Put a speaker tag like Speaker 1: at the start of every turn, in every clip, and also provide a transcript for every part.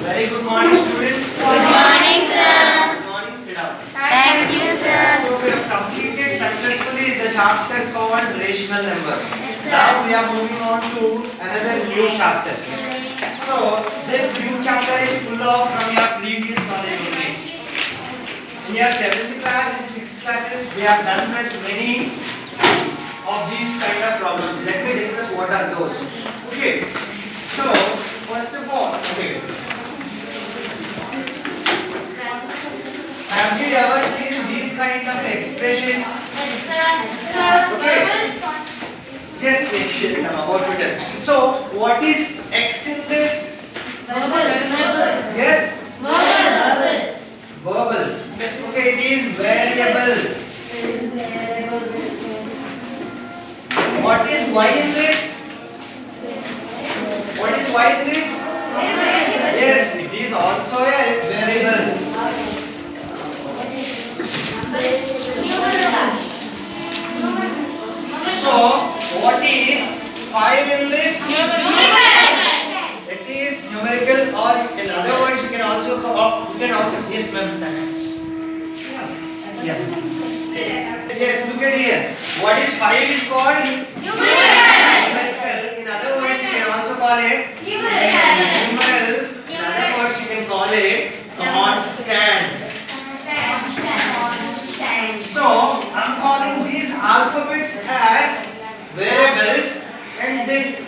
Speaker 1: Very good morning, students.
Speaker 2: Good morning, sir.
Speaker 1: Good morning. Sit down.
Speaker 2: Thank you, sir.
Speaker 1: So we have completed successfully the chapter called rational numbers. Now we are moving on to another new chapter. So this new chapter is full of from your previous knowledge only. In your 7th class and 6th classes, we have done with many of these kind of problems. Let me discuss what are those. Okay. So first of all, okay. Have you ever seen these kind of expressions? Okay. Yes, I'm about to tell. So, what is X in this? Yes? Verbals. Okay, it is variable. What is Y in this? What is Y in this? Yes, it is also a variable. So, what is 5 in this? It is numerical, or in other words, you can also yes, ma'am. Yeah. Yes, look at here. What is 5 is called? Numerical. In other words, you can also call it numeral. In other words, you can call it constant. So, I'm calling these alphabets as variables and this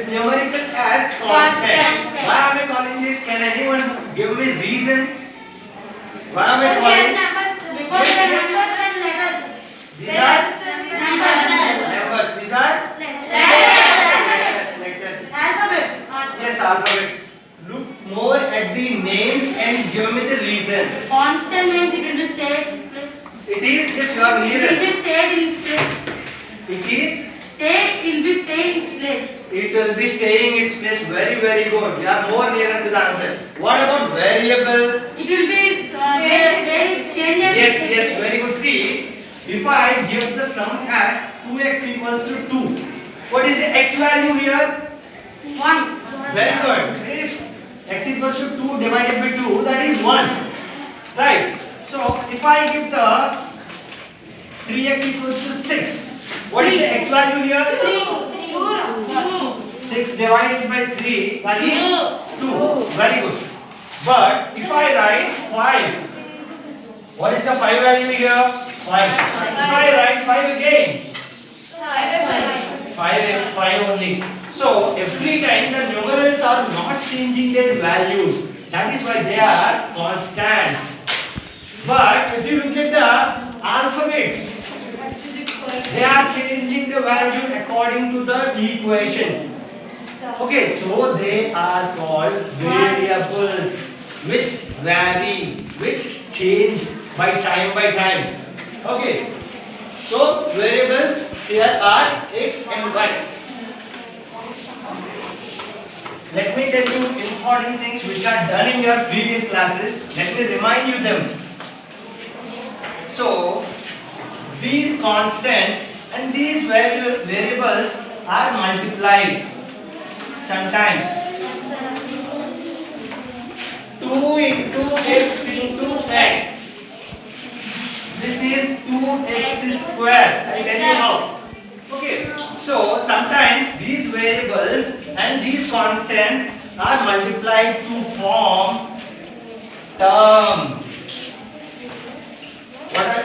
Speaker 1: numerical as constant. Why am I calling this? Can anyone give me reason? Why am I calling? These are numbers. These are letters. Yes, alphabets. Look more at the names and give me the reason.
Speaker 2: Constant means it will be stayed.
Speaker 1: It is, yes, you are near.
Speaker 2: It will be stayed in its place.
Speaker 1: It is.
Speaker 2: It will be stayed in its place.
Speaker 1: It will be staying its place. Very, very good. You are more nearer to the answer. What about variable?
Speaker 2: It will be changes.
Speaker 1: Yes, very good. See, if I give the sum as 2x equals to 2, what is the x value here?
Speaker 2: 1.
Speaker 1: Very good. It is x equals to 2 divided by 2, that is 1. Right. So, if I give the 3x equals to 6, what is the x value here? 6 divided by 3, that is 2. Very good. But if I write 5, what is the 5 value here? 5. If I write 5 again, 5 only. So every time the numerals are not changing their values. That is why they are constants. But if you look at the alphabets, they are changing the value according to the equation. Okay, so they are called variables, which vary, which change by time. Okay, so variables here are x and y. Let me tell you important things which are done in your previous classes. Let me remind you them. So, these constants and these variables are multiplied. Sometimes 2 into x into x. This is 2x square. I tell you how. Okay. So sometimes these variables and these constants are multiplied to form term.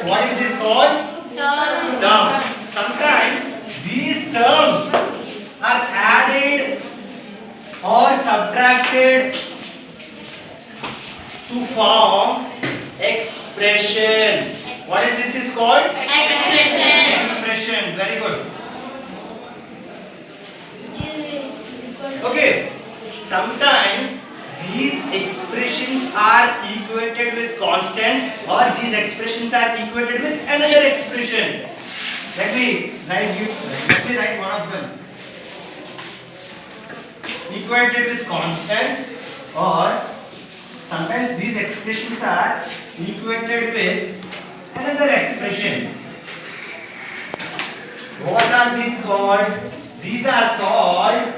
Speaker 1: What is this called? Term. Sometimes these terms are added or subtracted to form expression. What is this is called? Expression. Very good. Okay. Sometimes these expressions are equated with constants, or these expressions are equated with another expression. Let me write one of them. Equated with constants, or sometimes these expressions are equated with another expression. What are these called? These are called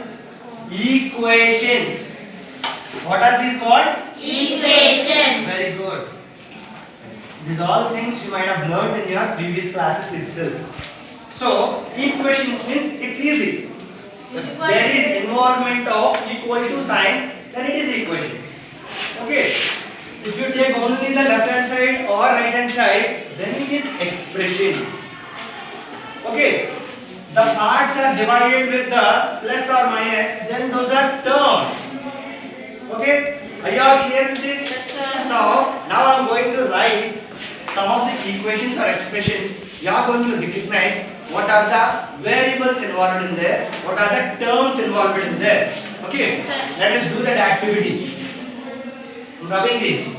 Speaker 1: equations. What are these called?
Speaker 3: Equation.
Speaker 1: Very good. These all things you might have learned in your previous classes itself. So, equations means it's easy. If there is involvement of equal to sign, then it is equation. Okay. If you take only the left hand side or right hand side, then it is expression. Okay. The parts are divided with the plus or minus, then those are terms. Okay. Are you all clear with this? So, now I am going to write some of the equations or expressions. You are going to recognize what are the variables involved in there, what are the terms involved in there. Okay. Let us do that activity. I'm rubbing this.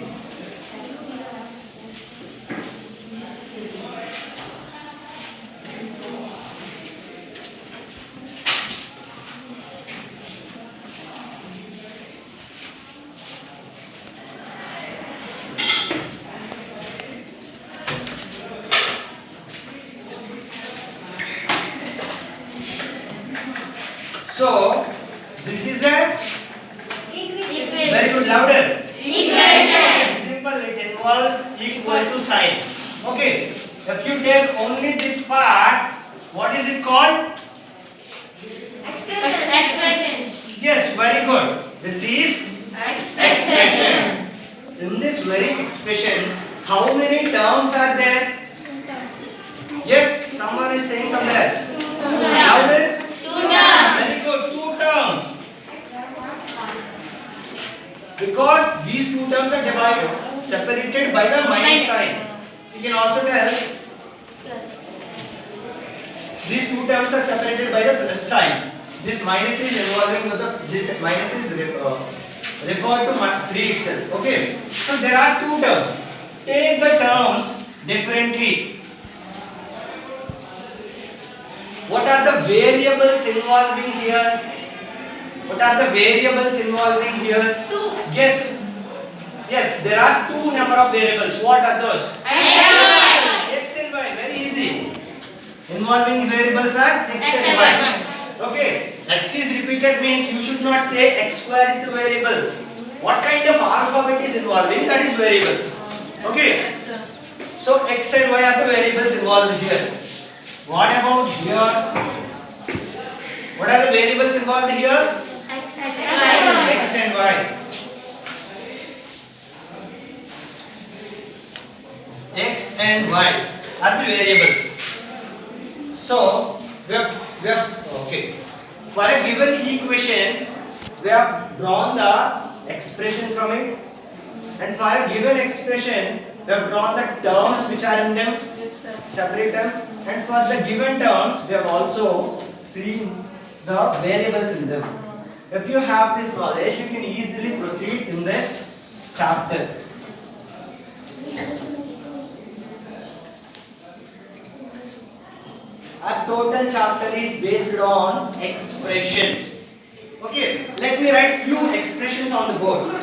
Speaker 1: So, this is a very good, louder.
Speaker 3: Equation.
Speaker 1: Simple, it involves equal to sign. Okay, if you take only this part, what is it called?
Speaker 3: Expression.
Speaker 1: Yes, very good. This is
Speaker 3: Expression.
Speaker 1: in this very expressions, how many terms are there? Yes, someone is saying from there. Louder. Very good, two terms. Because these two terms are divided, separated by the minus sign. You can also tell these two terms are separated by the plus sign. This minus is involving with the this minus is referred to 3 itself. Okay. So there are two terms. Take the terms differently. What are the variables involving here? What are the variables involving here?
Speaker 3: 2.
Speaker 1: Yes. Yes, there are two number of variables. What are those? X and Y. Very easy. Involving variables are X and Y. Okay. X is repeated means you should not say X square is the variable. What kind of alphabet is involving? That is variable. Okay. So X and Y are the variables involved here. What about here? What are the variables involved here? X and Y. X and Y are the variables. So we have okay. For a given equation, we have drawn the expression from it, and for a given expression, we have drawn the terms which are in them, separate terms, and for the given terms, we have also seen the variables in them. If you have this knowledge, you can easily proceed in this chapter. Our total chapter is based on expressions. Okay, let me write few expressions on the board.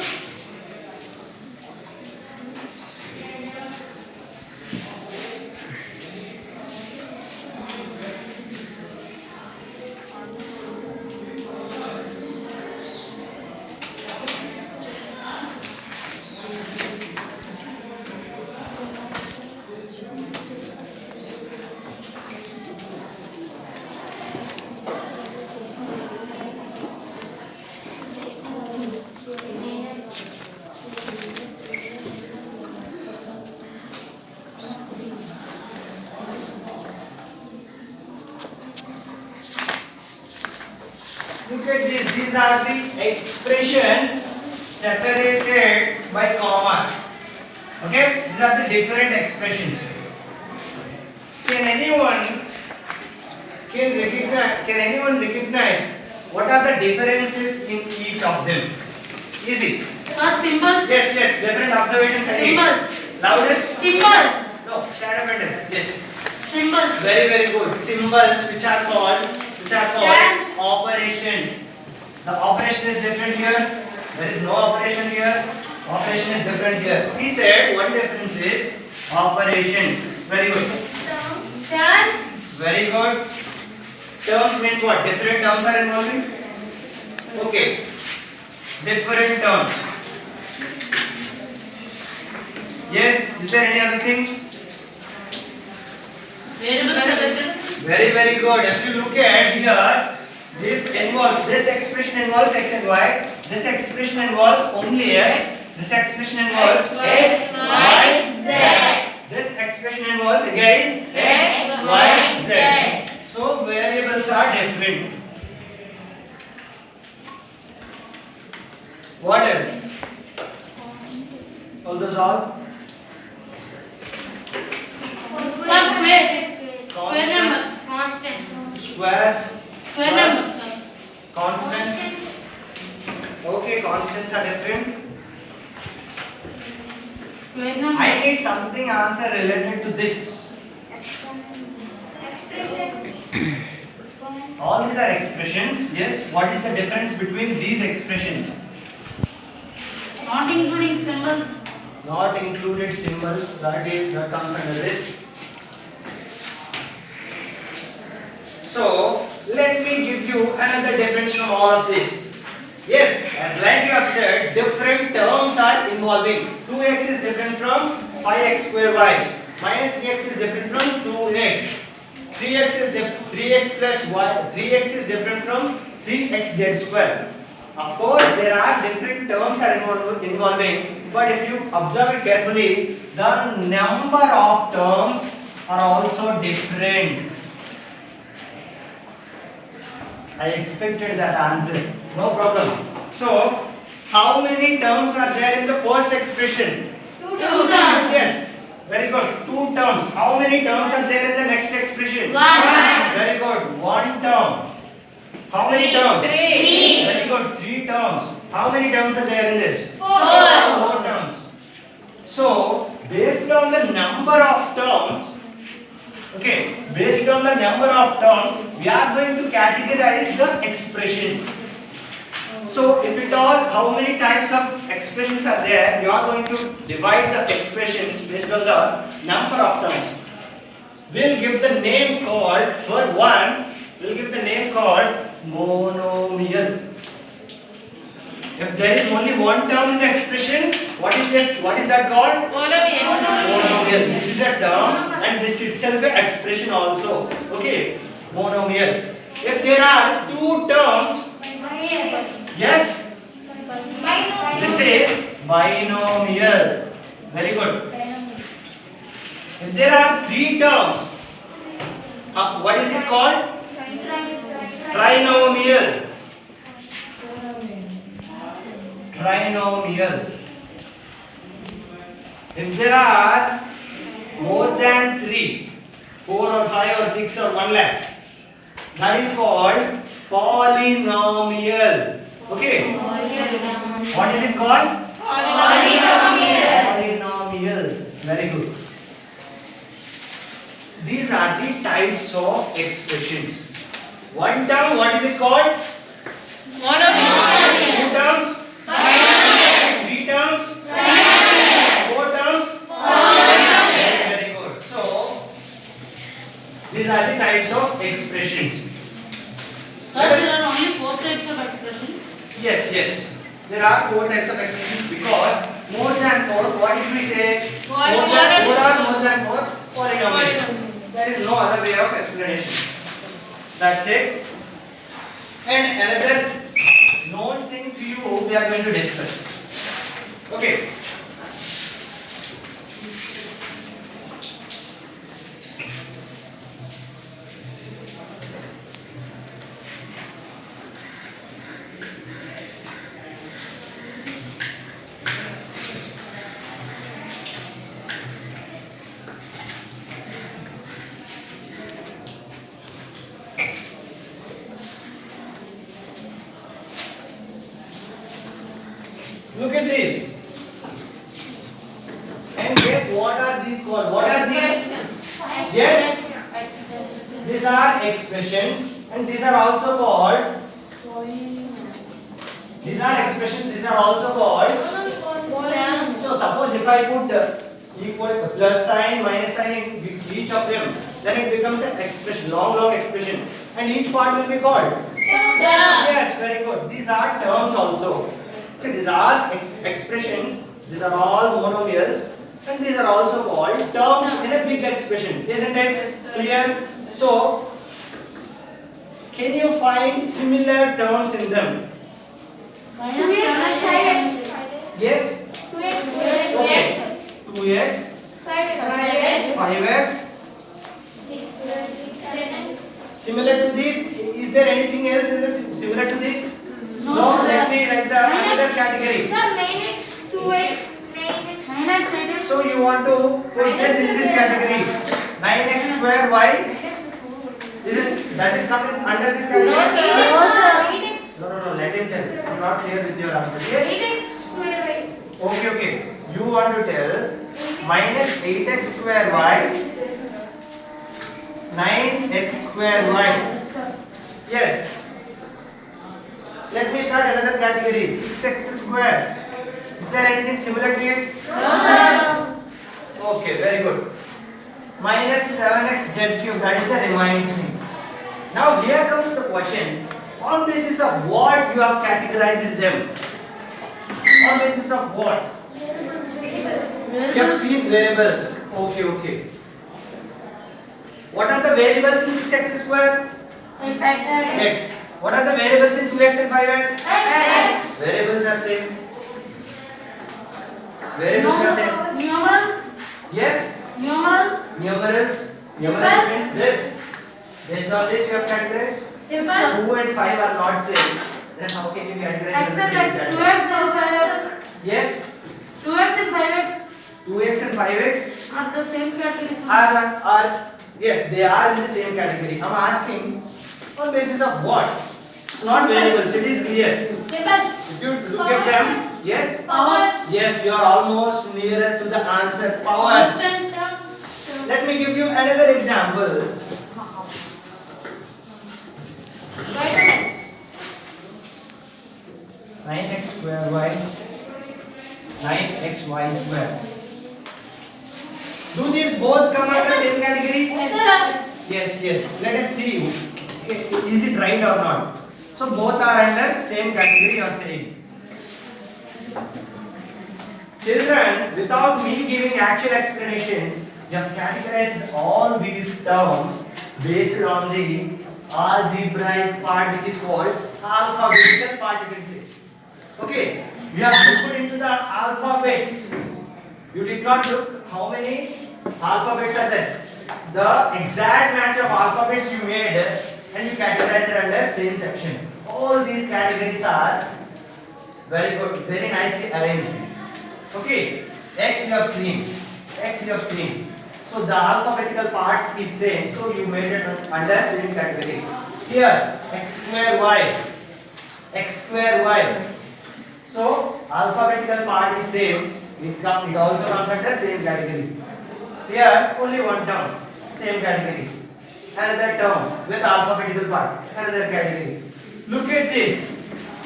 Speaker 1: Look at this. These are the expressions separated by commas. Okay? These are the different expressions. Can anyone recognize what are the differences in each of them? Easy.
Speaker 2: Symbols.
Speaker 1: Yes, different observations.
Speaker 2: Symbols.
Speaker 1: Loudest.
Speaker 2: Symbols.
Speaker 1: No, stand up and tell. Yes.
Speaker 2: Symbols.
Speaker 1: Very good. Symbols which are called
Speaker 2: Terms.
Speaker 1: operations. The operation is different here. There is no operation here. Operation is different here. He said one difference is operations. Very good.
Speaker 2: Terms.
Speaker 1: Very good. Terms means what? Different terms are involving. Okay. different terms. Yes, is there any other thing?
Speaker 2: Variables are different.
Speaker 1: Very good. If you look at here, this expression involves x and y. This expression involves only x. This expression involves x, y,
Speaker 3: Z.
Speaker 1: this expression involves again x, y, z. So variables are different. What else? All those all?
Speaker 2: Sir, square numbers.
Speaker 3: Constant.
Speaker 1: Squares,
Speaker 2: Square numbers, sir.
Speaker 1: constants. Okay, constants are different.
Speaker 2: Square numbers.
Speaker 1: I need something answer related to this. All these are expressions. Yes. What is the difference between these expressions?
Speaker 2: Not including symbols.
Speaker 1: Not included symbols. That comes under this. So let me give you another difference from all of this. Yes, as like you have said, different terms are involving. 2x is different from 5x square y. Minus 3x is different from 2x. 3x plus y. 3x is different from 3xz square. Of course, there are different terms are involving, but if you observe it carefully, the number of terms are also different. I expected that answer. No problem. So, how many terms are there in the first expression?
Speaker 3: Two terms.
Speaker 1: Yes. Very good. 2 terms. How many terms are there in the next expression?
Speaker 3: One.
Speaker 1: Very good. 1 term. How many terms?
Speaker 3: Three.
Speaker 1: Very good. 3 terms. How many terms are there in this?
Speaker 3: 4.
Speaker 1: 4 terms. So, based on the number of terms, okay, based on the number of terms, we are going to categorize the expressions. So, if at all, how many types of expressions are there, you are going to divide the expressions based on the number of terms. We'll give the name called, for one, we'll give the name called monomial. If there is only one term in the expression, what is that called? Monomial. This is a term and this itself an expression also. Okay, monomial. If there are 2 terms, yes, this is binomial. Very good. If there are 3 terms, what is it called? Trinomial. Trinomial. If there are more than 3, 4 or 5 or 6 or 1 lakh, that is called polynomial. Okay. What is it called? Polynomial. Very good. These are the types of expressions. 1 term, what is it called? 2 terms? 3 terms? 4 terms? Very good. So, these are the types of expressions.
Speaker 2: Sir, there are only 4 types of expressions.
Speaker 1: Yes. There are 4 types of expressions because more than 4, what did we say? More than 4 or more than 4? Polynomial. There is no other way of explanation. That's it. And another known thing to you we are going to discuss. Okay. Look at this. And guess what are these called? What are these? Yes? These are expressions and these are also called. These are expressions, these are also called. So suppose if I put equal plus sign, minus sign with each of them, then it becomes an expression, long expression. And each part will be called. Yes, very good. These are terms also. Okay, these are expressions. These are all monomials, and these are also called terms in a big expression, isn't it? Clear? So, can you find similar terms in them?
Speaker 2: Minus 7x.
Speaker 1: Yes?
Speaker 3: 2x.
Speaker 1: Okay. 2x,
Speaker 3: 5x.
Speaker 1: 5x.
Speaker 3: 6x.
Speaker 1: Similar to this, is there anything else in this similar to this?
Speaker 2: No, sir.
Speaker 1: Let me write the another category.
Speaker 3: Sir, 9x. 2x. 9x.
Speaker 2: 9x, 8x.
Speaker 1: So you want to put this in this category. 9x square y. Does it come in under this category?
Speaker 3: No, sir. 8x.
Speaker 1: No. Let him tell. I'm not clear with your answer. Yes.
Speaker 3: 8x square y.
Speaker 1: Okay. You want to tell minus 8x square y, 9x square y. Yes. Let me start another category. 6x square. Is there anything similar to it?
Speaker 3: No, sir.
Speaker 1: Okay, very good. Minus 7x z cube, that is the remaining thing. Now here comes the question. On basis of what you have categorized them? On basis of what? You have seen variables. Okay. What are the variables in 6x square? X. What are the variables in 2x and 5x?
Speaker 3: X.
Speaker 1: Variables are same. Variables are same.
Speaker 2: Numerals.
Speaker 1: Yes.
Speaker 2: Numerals.
Speaker 1: Numerals. Numerals means this. Based on this you have categorized.
Speaker 3: Simple.
Speaker 1: 2 and 5 are not same. Then how can you categorize
Speaker 2: X
Speaker 1: them
Speaker 2: and
Speaker 1: the
Speaker 2: X.
Speaker 1: same
Speaker 2: 2x
Speaker 1: category?
Speaker 2: and 5x.
Speaker 1: Yes.
Speaker 2: 2x and 5x
Speaker 1: 2x and 5x
Speaker 2: are the same category.
Speaker 1: are yes, they are in the same category. I'm asking on basis of what? It's not variables, it is clear.
Speaker 3: Symbols.
Speaker 1: If you look at them, yes?
Speaker 3: Powers.
Speaker 1: Yes, you are almost nearer to the answer. Powers.
Speaker 2: Constants.
Speaker 1: Let me give you another example.
Speaker 3: Right.
Speaker 1: 9x square y, 9xy square. Do these both come under the same category?
Speaker 3: Yes, sir.
Speaker 1: Yes. Let us see. Okay, is it right or not? So both are under same category you are saying. Children, without me giving actual explanations, you have categorized all these terms based on the algebraic part which is called alphabetical part, you can say. Okay, you have looked into the alphabets. You did not look how many alphabets are there. The exact match of alphabets you made and you categorized it under same section. All these categories are very good, very nicely arranged. Okay, X you have seen. So the alphabetical part is same, so you made it under same category. Here, x square y. So alphabetical part is same. It also comes under same category. Here, only one term, same category. Another term with alphabetical part, another category. Look at this.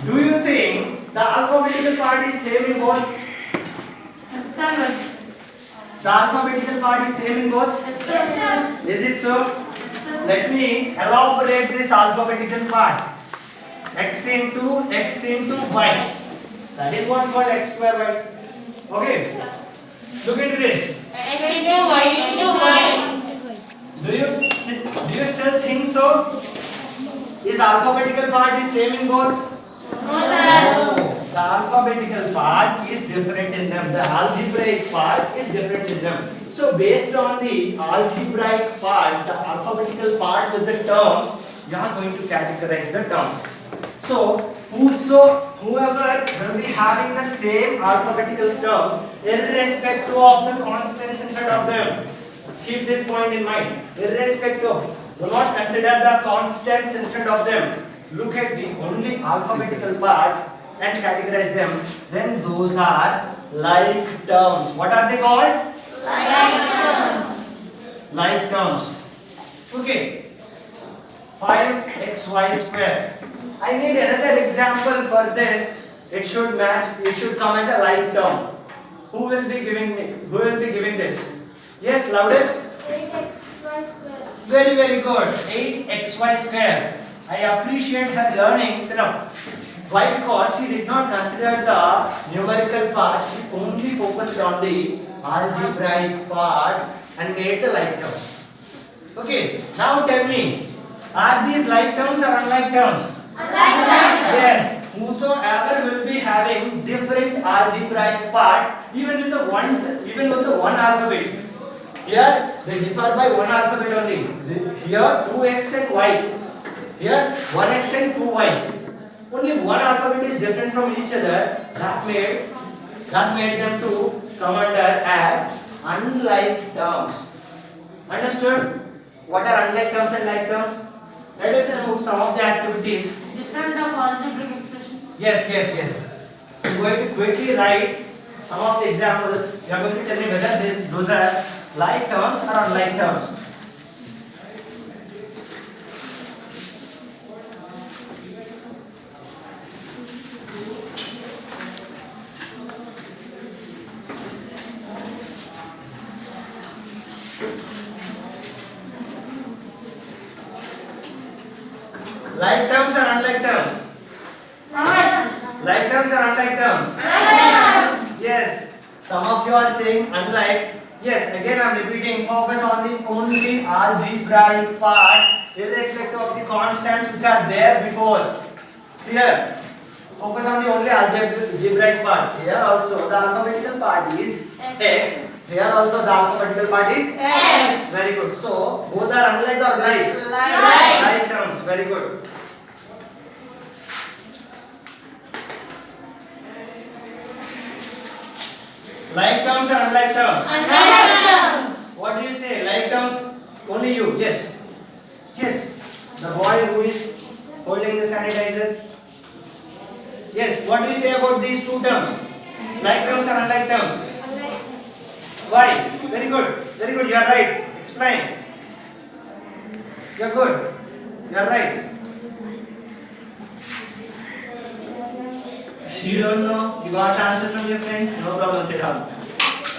Speaker 1: Do you think the alphabetical part is same in both?
Speaker 2: X and Y.
Speaker 1: The alphabetical part is same in both?
Speaker 3: Yes, sir.
Speaker 1: Is it so? Let me elaborate this alphabetical parts. X into y. That is what called x square y. Okay. Look into this.
Speaker 3: X into y.
Speaker 1: Do you still think so? Is alphabetical part is same in both?
Speaker 3: No, sir.
Speaker 1: No. The alphabetical part is different in them. The algebraic part is different in them. So based on the algebraic part, the alphabetical part with the terms, you are going to categorize the terms. So whoever will be having the same alphabetical terms, irrespective of the constants in front of them. Keep this point in mind. Irrespective, do not consider the constants in front of them. Look at the only alphabetical parts and categorize them. Then those are like terms. What are they called? Like terms. Okay. 5xy square. I need another example for this. It should match. It should come as a like term. Who will be giving me? Who will be giving this? Yes, louder.
Speaker 3: 8xy square.
Speaker 1: Very good. 8xy square. I appreciate her learning. Sit up. Why? Because she did not consider the numerical part. She only focused on the algebraic part and made the like terms. Okay. Now tell me, are these like terms or unlike terms? Yes. Whosoever will be having different algebraic parts, even with the one alphabet. Here they differ by one alphabet only. Here 2x and y. Here 1x and 2y's. Only one alphabet is different from each other. That made them to come under as unlike terms. Understood? What are unlike terms and like terms? Let us know some of the activities.
Speaker 2: Different of algebraic expressions.
Speaker 1: Yes. I'm going to quickly write some of the examples. You are going to tell me whether those are like terms or unlike terms. Like terms or unlike terms? Like terms or unlike terms? Yes. Some of you are saying unlike. Yes, again I am repeating, focus on the only algebraic part irrespective of the constants which are there before. Here, focus on the only algebraic part. Here also the alphabetical part is x. Here also the alphabetical part is
Speaker 2: X.
Speaker 1: Very good. So, both are unlike or like?
Speaker 2: Like.
Speaker 1: Like terms. Very good. Like terms or unlike terms? What do you say? Like terms? Only you. Yes. Yes. The boy who is holding the sanitizer. Yes. What do you say about these two terms? Like terms or unlike terms? Why? Very good. Very good. You are right. Explain. You are good. You are right. You don't know? You got answer from your friends? No problem. Sit down.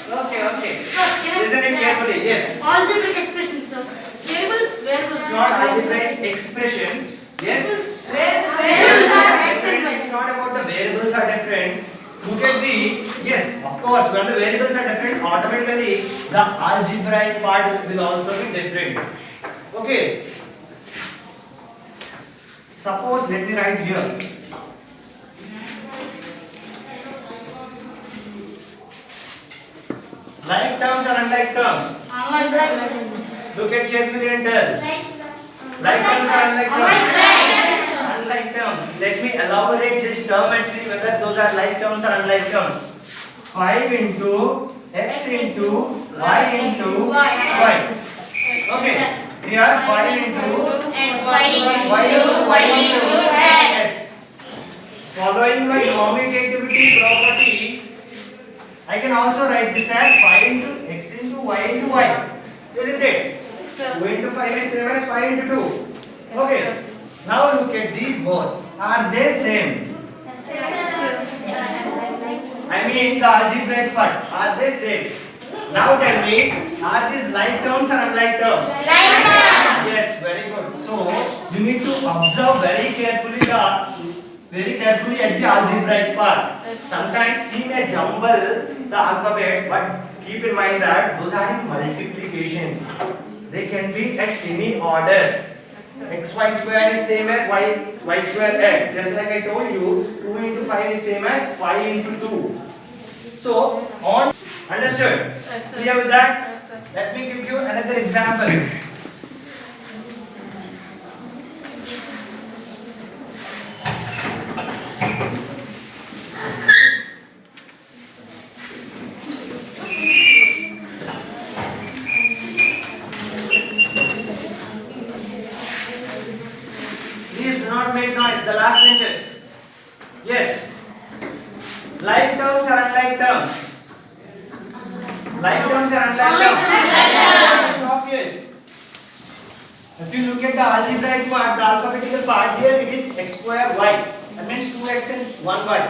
Speaker 1: Okay. Listen it carefully. Yes.
Speaker 2: Algebraic expressions, sir. Variables.
Speaker 1: It's not algebraic expression. Yes.
Speaker 2: Variables are different.
Speaker 1: It's not about the variables are different. Look at the, yes, of course, when the variables are different, automatically the algebraic part will also be different. Okay. Suppose, let me write here. Like terms or unlike terms? Look at carefully and tell. Like terms or unlike terms? Unlike terms. Let me elaborate this term and see whether those are like terms or unlike terms. 5 into x into y into y. Okay. Here 5 into y into x. Following my commutativity property, I can also write this as 5 into x into y into y. Isn't it? 2 into 5 is same as 5 into 2. Okay. Now look at these both. Are they same? I mean the algebraic part. Are they same? Now tell me, are these like terms or unlike terms? Yes, very good. So you need to observe very carefully at the algebraic part. Sometimes he may jumble the alphabets, but keep in mind that those are in multiplications. They can be at any order. Xy square is same as y square x. Just like I told you, 2 into 5 is same as 5 into 2. So, on. Understood? Clear with that? Let me give you another example. Please do not make noise. The last benches. Yes. Like terms or unlike terms? Like terms or unlike terms? It's obvious. If you look at the algebraic part, the alphabetical part, here it is x square y. That means 2x and 1y.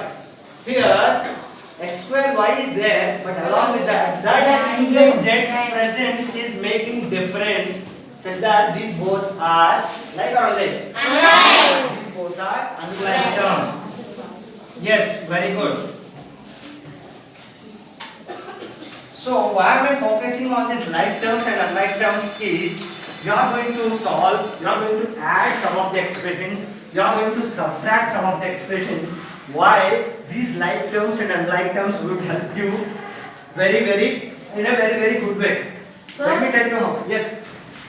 Speaker 1: Here, x square y is there, but along with that single jet's presence is making difference such that these both are like or unlike? These both are unlike terms. Yes, very good. So why am I focusing on this like terms and unlike terms is you are going to solve, you are going to add some of the expressions, you are going to subtract some of the expressions. Why these like terms and unlike terms would help you in a very good way. Let me tell you how. Yes.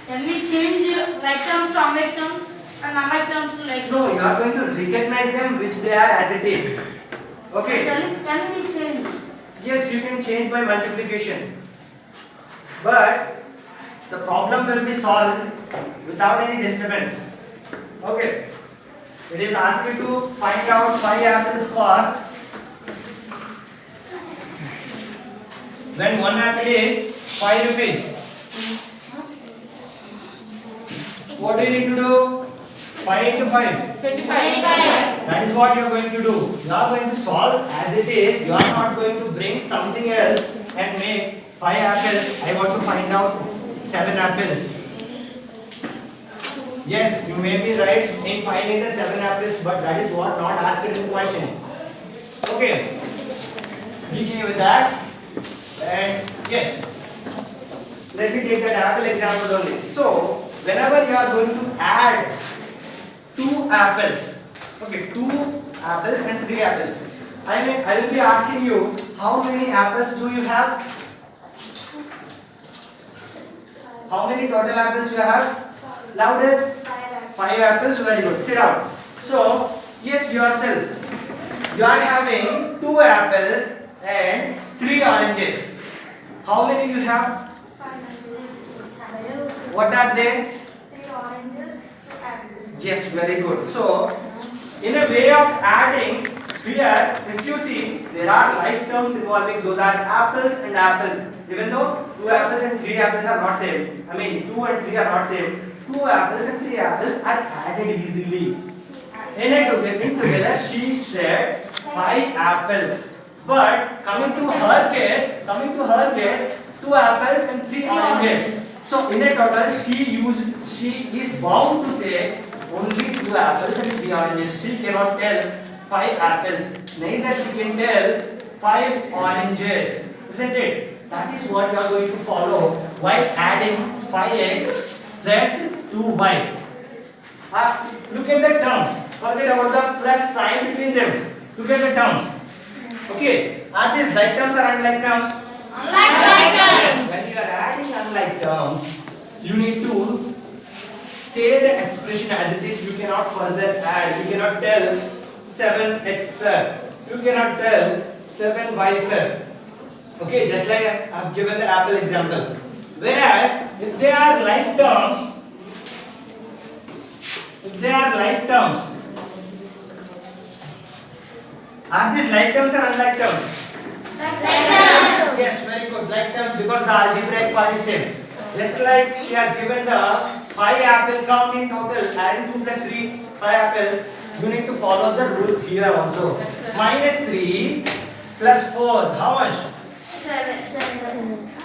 Speaker 2: Can we change like terms to unlike terms and unlike terms to like terms?
Speaker 1: No, you are going to recognize them which they are as it is. Okay.
Speaker 2: Can we change?
Speaker 1: Yes, you can change by multiplication. But the problem will be solved without any disturbance. Okay. It is asked you to find out 5 apples cost when 1 apple is 5 rupees. What do you need to do? 5 into 5.
Speaker 2: 25.
Speaker 1: That is what you are going to do. You are going to solve as it is. You are not going to bring something else and make 5 apples. I want to find out 7 apples. Yes, you may be right in finding the 7 apples, but that is what not asked in the question. Okay. Be clear with that. And yes, let me take that apple example only. So, whenever you are going to add 2 apples, okay, 2 apples and 3 apples, I will be asking you, how many apples do you have? How many total apples you have? Louder. 5 apples, very good. Sit down. So, yes, yourself, you are having 2 apples and 3 oranges. How many you have? What are they?
Speaker 3: 3 oranges, 2 apples.
Speaker 1: Yes, very good. So, in a way of adding, here, if you see, there are like terms involving, those are apples and apples. Even though 2 apples and 3 apples are not same, 2 and 3 are not same, 2 apples and 3 apples are added easily. In together, she said 5 apples. But coming to her case, 2 apples and 3 oranges. So in a total, she is bound to say only 2 apples and 3 oranges. She cannot tell 5 apples. Neither she can tell 5 oranges. Isn't it? That is what you are going to follow while adding 5x plus 2y. Look at the terms. Forget about the plus sign between them. Look at the terms. Okay. Are these like terms or unlike terms? Yes. When you are adding unlike terms, you need to stay the expression as it is. You cannot further add. You cannot tell 7x sir. You cannot tell 7y sir. Okay, just like I have given the apple example. Whereas, if they are like terms, are these like terms or unlike terms? Yes, very good. Like terms because the algebraic part is same. Just like she has given the 5 apple count in total, adding 2 plus 3, 5 apples. You need to follow the rule here also. Minus 3 plus 4, how much?
Speaker 3: 7.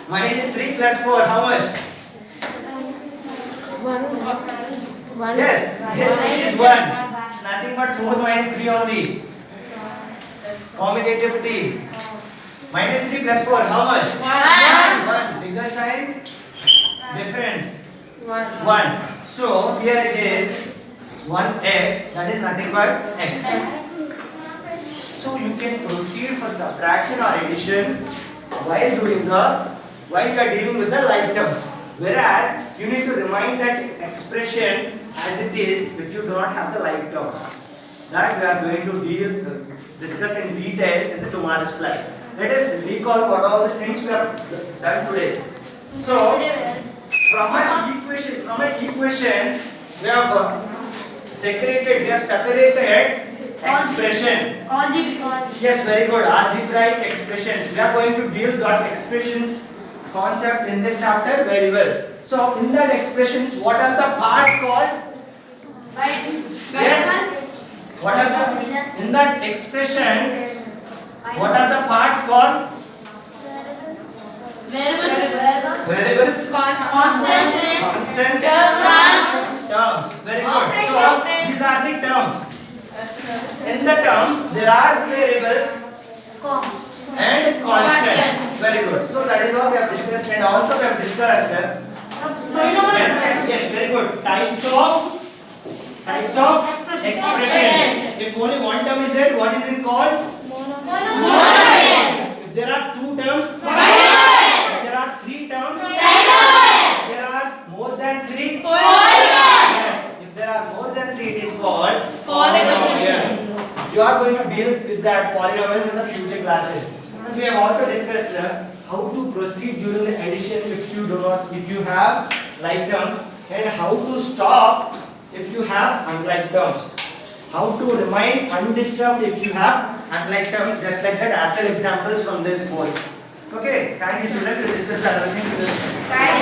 Speaker 1: Minus 3 plus 4, how much?
Speaker 3: 1.
Speaker 1: Yes, it is 1. It's nothing but 4 minus 3 only. Commutativity. Minus 3 plus 4, how much? 1. Bigger sign? Difference. 1. So, here it is 1x, that is nothing but x. So, you can proceed for subtraction or addition while you are dealing with the like terms. Whereas, you need to remind that expression as it is if you do not have the like terms. That we are going to discuss in detail in the tomorrow's class. Let us recall what all the things we have done today. So, from an equation, we have separated expression.
Speaker 2: Algebraic.
Speaker 1: Yes, very good. Algebraic expressions. We are going to deal that expressions concept in this chapter very well. So, in that expressions, what are the parts called? Yes. What are the in that expression? What are the parts called? Variables. Constants. Terms. Very good. So, these are the terms. In the terms, there are variables
Speaker 3: Constant.
Speaker 1: and constants. Very good. So that is what we have discussed, and also we have discussed. Yes, very good. Types of expressions. If only one term is there, what is it called? If there are two terms, if there are three terms, if there are more than three, yes. If there are more than three, it is called polynomial. You are going to deal with that polynomials in the future classes. And we have also discussed how to proceed during the addition if you have like terms, and how to stop if you have unlike terms. How to remain undisturbed if you have unlike terms, just like that after examples from this board. Okay, thank you students. We discussed the other things.